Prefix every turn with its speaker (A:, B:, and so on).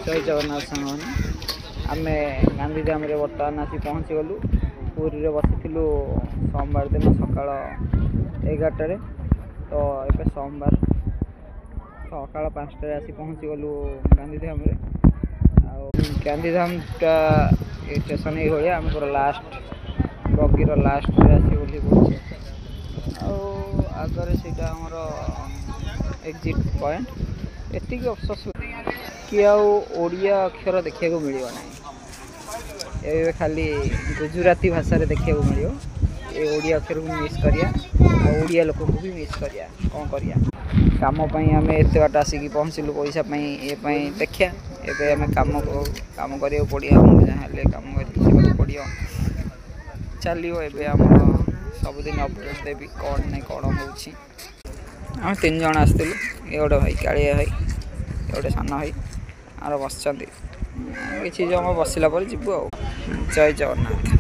A: जय जगन्नाथ सांग आम गांधीधाम बर्तमान आसी पहुँची गलु पुरी बसी सोमवार दिन सकाल 11 तो ये सोमवार सकाल 5 आसी पहुँची गलु गांधीधाम गांधीधाम टा स्टेशन ही आम पूरा लास्ट बगीर लास्ट आसी बोली पड़े आगे से एक्जिट पॉइंट एति अफसोस कि ओडिया अक्षर देखा मिलना ये खाली गुजराती भाषा देखा मिले ये ओडिया अक्षर को मिस करिया ओडिया लोक को भी मिस करिया कौन करिया काम आम एत बाट आसिक पहुँचलु पैसा ये देखिया एबे आम काम करिया पड़िया जहाँ काम कर पड़िया चलो एबे आम सबुदिन अपडेट देवी कौन नहीं कौन हो 3 जन आसलु ये गोटे भाई कालिया भाई ये गोटे सान भाई आर बस किसी जम बसला पर जीव जय जगन्नाथ।